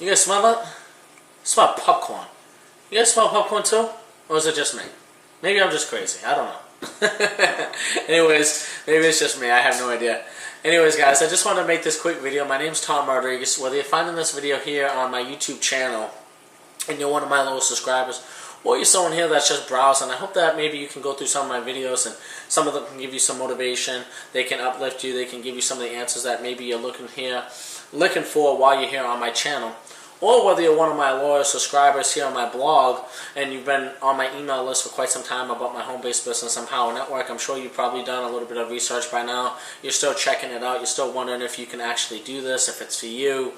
You guys smell that? Smell popcorn. You guys smell popcorn too? Or is it just me? Maybe I'm just crazy. I don't know. Anyways, maybe it's just me. I have no idea. Anyways, guys, I just wanted to make this quick video. My name's Tom Rodriguez. Whether you're finding this video here on my YouTube channel and you're one of my loyal subscribers, or you're someone here that's just browsing, I hope that maybe you can go through some of my videos and some of them can give you some motivation. They can uplift you. They can give you some of the answers that maybe you're looking for while you're here on my channel. Or whether you're one of my loyal subscribers here on my blog and you've been on my email list for quite some time about my home-based business, Empower Network. I'm sure you've probably done a little bit of research by now. You're still checking it out. You're still wondering if you can actually do this, if it's for you.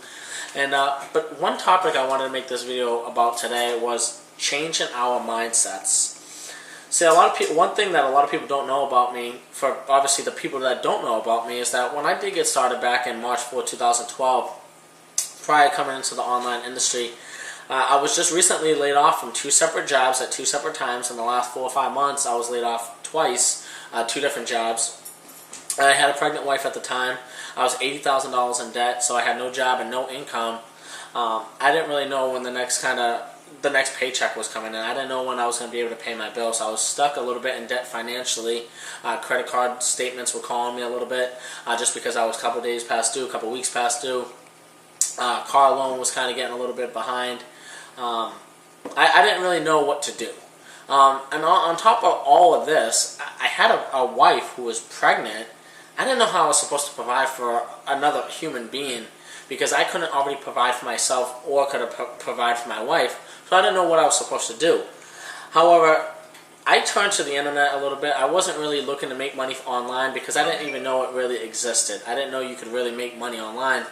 And but one topic I wanted to make this video about today was changing our mindsets. See, one thing that a lot of people don't know about me, for obviously the people that don't know about me, is that when I did get started back in March 4, 2012, prior to coming into the online industry, I was just recently laid off from 2 separate jobs at 2 separate times. In the last 4 or 5 months, I was laid off twice, 2 different jobs. And I had a pregnant wife at the time. I was $80,000 in debt, so I had no job and no income. I didn't really know when the next paycheck was coming in. I didn't know when I was going to be able to pay my bills. So I was stuck a little bit in debt financially. Credit card statements were calling me a little bit just because I was a couple days past due, a couple weeks past due. Car loan was kind of getting a little bit behind. I didn't really know what to do. And on top of all of this, I had a wife who was pregnant. I didn't know how I was supposed to provide for another human being because I couldn't already provide for myself or could provide for my wife. So I didn't know what I was supposed to do. However, I turned to the internet a little bit. I wasn't really looking to make money online because I didn't even know it really existed. I didn't know you could really make money online.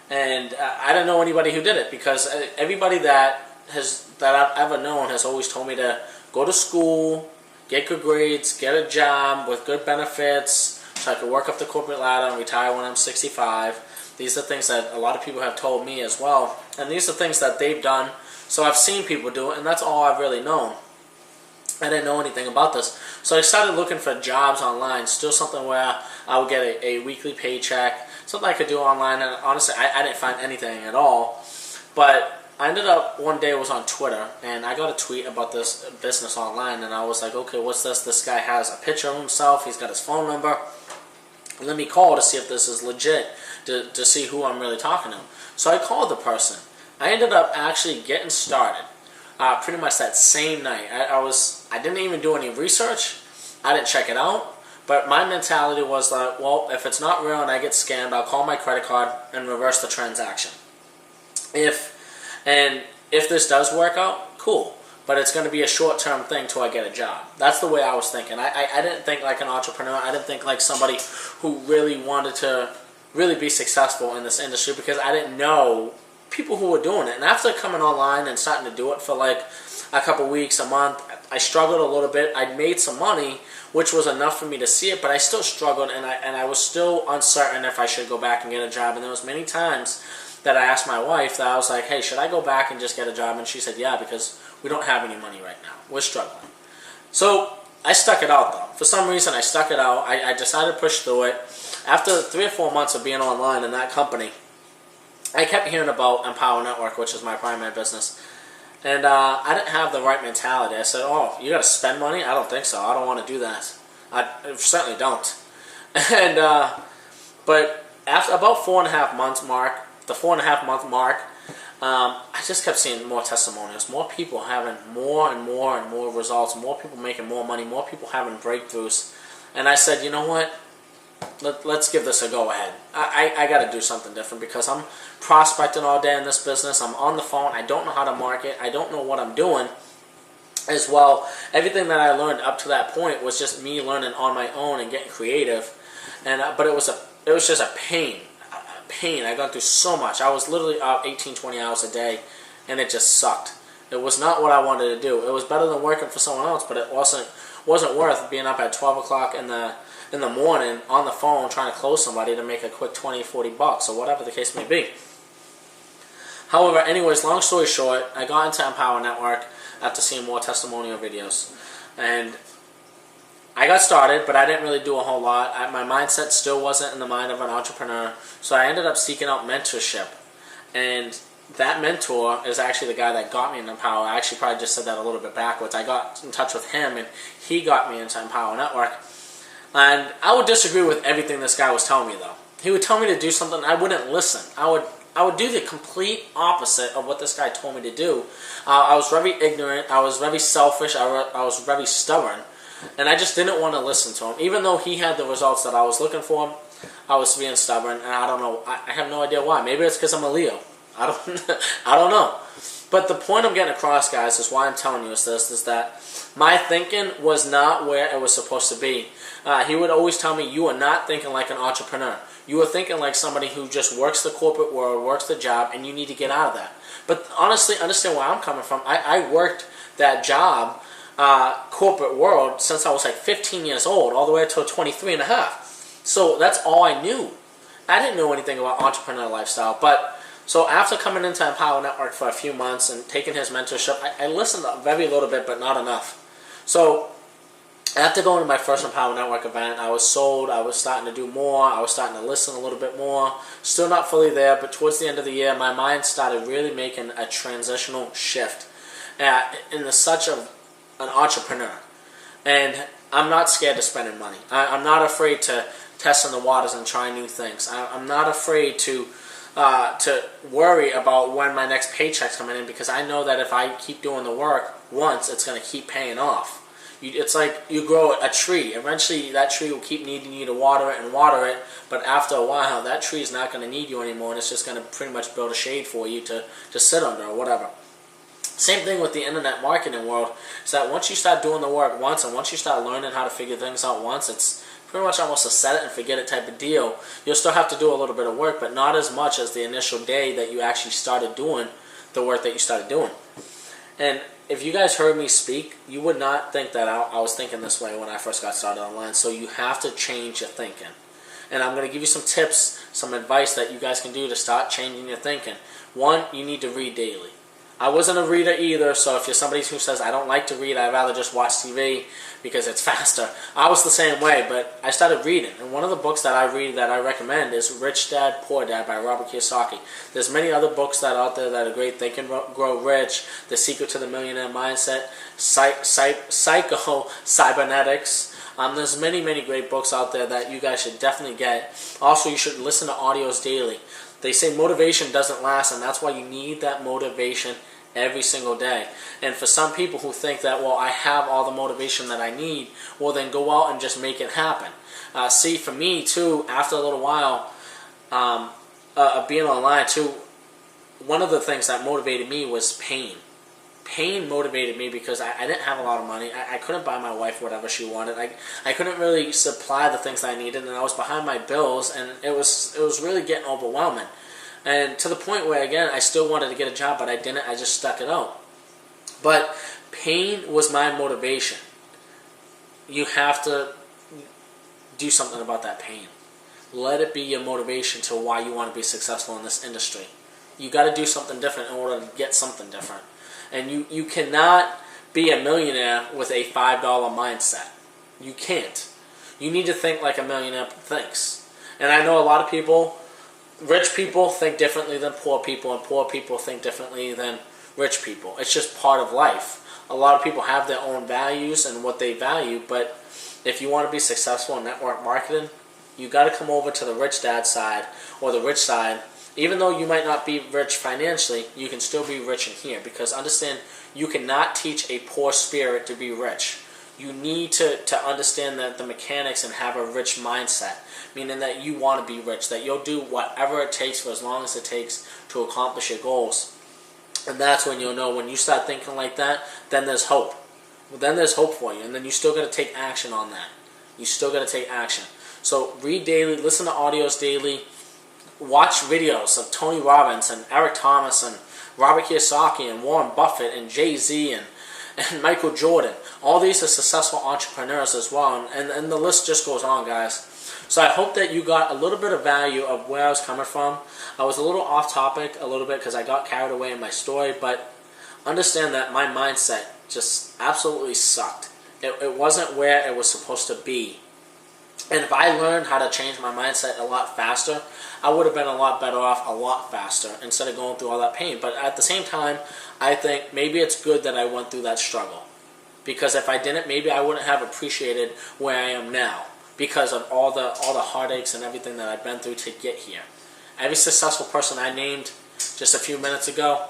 And I didn't know anybody who did it because everybody that I've ever known has always told me to go to school, get good grades, get a job with good benefits so I could work up the corporate ladder and retire when I'm 65. These are things that a lot of people have told me as well. And these are things that they've done. So I've seen people do it, and that's all I've really known. I didn't know anything about this. So I started looking for jobs online, still something where I would get a weekly paycheck, something I could do online. And honestly, I didn't find anything at all. But I ended up, one day I was on Twitter, and I got a tweet about this business online, and I was like, okay, what's this? This guy has a picture of himself. He's got his phone number. Let me call to see if this is legit, to see who I'm really talking to. So I called the person. I ended up actually getting started pretty much that same night. I didn't even do any research. I didn't check it out. But my mentality was that, well, if it's not real and I get scammed, I'll call my credit card and reverse the transaction. If this does work out, cool. But it's going to be a short-term thing till I get a job. That's the way I was thinking. I didn't think like an entrepreneur. I didn't think like somebody who really wanted to really be successful in this industry because I didn't know people who were doing it. And after coming online and starting to do it for like a couple weeks, a month, I struggled a little bit. I made some money, which was enough for me to see it, but I still struggled, and I was still uncertain if I should go back and get a job. And there was many times that I asked my wife that I was like, hey, should I go back and just get a job? And she said, yeah, because we don't have any money right now. We're struggling. So I stuck it out, though. For some reason, I stuck it out. I decided to push through it. After 3 or 4 months of being online in that company, I kept hearing about Empower Network, which is my primary business. And I didn't have the right mentality. I said, oh, you got to spend money? I don't think so. I don't want to do that. I certainly don't. And but after about 4.5 months mark, the 4.5 month mark, I just kept seeing more testimonials, more people having more and more and more results, more people making more money, more people having breakthroughs. And I said, you know what? Let's give this a go ahead. I got to do something different because I'm prospecting all day in this business. I'm on the phone. I don't know how to market. I don't know what I'm doing as well. Everything that I learned up to that point was just me learning on my own and getting creative. And but it was just a pain. I got through so much. I was literally out 18, 20 hours a day, and it just sucked. It was not what I wanted to do. It was better than working for someone else, but it wasn't worth being up at 12 o'clock in the morning on the phone trying to close somebody to make a quick 20, 40 bucks or whatever the case may be. However, anyways, long story short, I got into Empower Network after seeing more testimonial videos. And I got started, but I didn't really do a whole lot. My mindset still wasn't in the mind of an entrepreneur. So I ended up seeking out mentorship. And that mentor is actually the guy that got me into Empower. I actually probably just said that a little bit backwards. I got in touch with him, and he got me into Empower Network. And I would disagree with everything this guy was telling me, though. He would tell me to do something, I wouldn't listen. I would do the complete opposite of what this guy told me to do. I was very ignorant. I was very selfish. I was very stubborn. And I just didn't want to listen to him. Even though he had the results that I was looking for, I was being stubborn. And I don't know. I have no idea why. Maybe it's because I'm a Leo. I don't know. But the point I'm getting across, guys, is why I'm telling you is this, is that my thinking was not where it was supposed to be. He would always tell me, you are not thinking like an entrepreneur. You are thinking like somebody who just works the corporate world, works the job, and you need to get out of that. But honestly, understand where I'm coming from. I worked that job, corporate world, since I was like 15 years old, all the way until 23 and a half. So that's all I knew. I didn't know anything about entrepreneur lifestyle. But so after coming into Empower Network for a few months and taking his mentorship, I listened a very little bit, but not enough. So after going to my first Empower Network event, I was sold. I was starting to do more. I was starting to listen a little bit more. Still not fully there, but towards the end of the year, my mind started really making a transitional shift in such of an entrepreneur. And I'm not scared to spending money. I'm not afraid to test in the waters and try new things. I'm not afraid to worry about when my next paycheck's coming in, because I know that if I keep doing the work once, it's going to keep paying off. It's like you grow a tree. Eventually, that tree will keep needing you to water it, but after a while, that tree is not going to need you anymore, and it's just going to pretty much build a shade for you to sit under or whatever. Same thing with the internet marketing world, is that once you start doing the work once, and once you start learning how to figure things out once, it's pretty much almost a set it and forget it type of deal. You'll still have to do a little bit of work, but not as much as the initial day that you actually started doing the work that you started doing. And if you guys heard me speak, you would not think that I was thinking this way when I first got started online. So you have to change your thinking. And I'm going to give you some tips, some advice that you guys can do to start changing your thinking. One, you need to read daily. I wasn't a reader either, so if you're somebody who says, I don't like to read, I'd rather just watch TV because it's faster. I was the same way, but I started reading. And one of the books that I read that I recommend is Rich Dad, Poor Dad by Robert Kiyosaki. There's many other books that are out there that are great. Think and Grow Rich, The Secret to the Millionaire Mindset, Psycho Cybernetics. There's many, many great books out there that you guys should definitely get. Also, you should listen to audios daily. They say motivation doesn't last, and that's why you need that motivation every single day. And for some people who think that, well, I have all the motivation that I need, well, then go out and just make it happen. See, for me, too, after a little while of being online, too, one of the things that motivated me was pain. Pain motivated me because I didn't have a lot of money. I couldn't buy my wife whatever she wanted. I couldn't really supply the things that I needed, and I was behind my bills, and it was really getting overwhelming. And to the point where, again, I still wanted to get a job, but I didn't. I just stuck it out. But pain was my motivation. You have to do something about that pain. Let it be your motivation to why you want to be successful in this industry. You got to do something different in order to get something different. And you cannot be a millionaire with a $5 mindset. You can't. You need to think like a millionaire thinks. And I know a lot of people, rich people think differently than poor people, and poor people think differently than rich people. It's just part of life. A lot of people have their own values and what they value, but if you want to be successful in network marketing, you got to come over to the rich dad side or the rich side. Even though you might not be rich financially, you can still be rich in here. Because understand, you cannot teach a poor spirit to be rich. You need to understand that the mechanics and have a rich mindset. Meaning that you want to be rich. That you'll do whatever it takes for as long as it takes to accomplish your goals. And that's when you'll know, when you start thinking like that, then there's hope. Well, then there's hope for you. And then you still got to take action on that. You still got to take action. So read daily, listen to audios daily. Watch videos of Tony Robbins and Eric Thomas and Robert Kiyosaki and Warren Buffett and Jay-Z and Michael Jordan. All these are successful entrepreneurs as well, and the list just goes on, guys. So I hope that you got a little bit of value of where I was coming from. I was a little off topic a little bit because I got carried away in my story, but understand that my mindset just absolutely sucked. It wasn't where it was supposed to be. And if I learned how to change my mindset a lot faster, I would have been a lot better off a lot faster instead of going through all that pain. But at the same time, I think maybe it's good that I went through that struggle. Because if I didn't, maybe I wouldn't have appreciated where I am now because of all the heartaches and everything that I've been through to get here. Every successful person I named just a few minutes ago,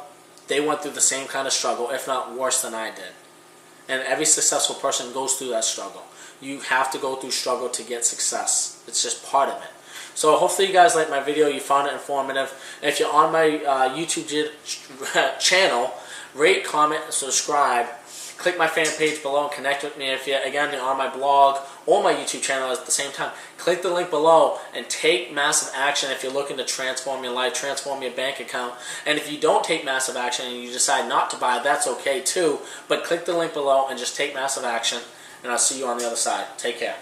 they went through the same kind of struggle, if not worse than I did. And every successful person goes through that struggle. You have to go through struggle to get success. It's just part of it. So hopefully you guys liked my video. You found it informative. And if you're on my YouTube channel, rate, comment, and subscribe. Click my fan page below and connect with me. If you're on my blog or my YouTube channel at the same time, click the link below and take massive action if you're looking to transform your life, transform your bank account. And if you don't take massive action and you decide not to buy, that's okay too. But click the link below and just take massive action. And I'll see you on the other side. Take care.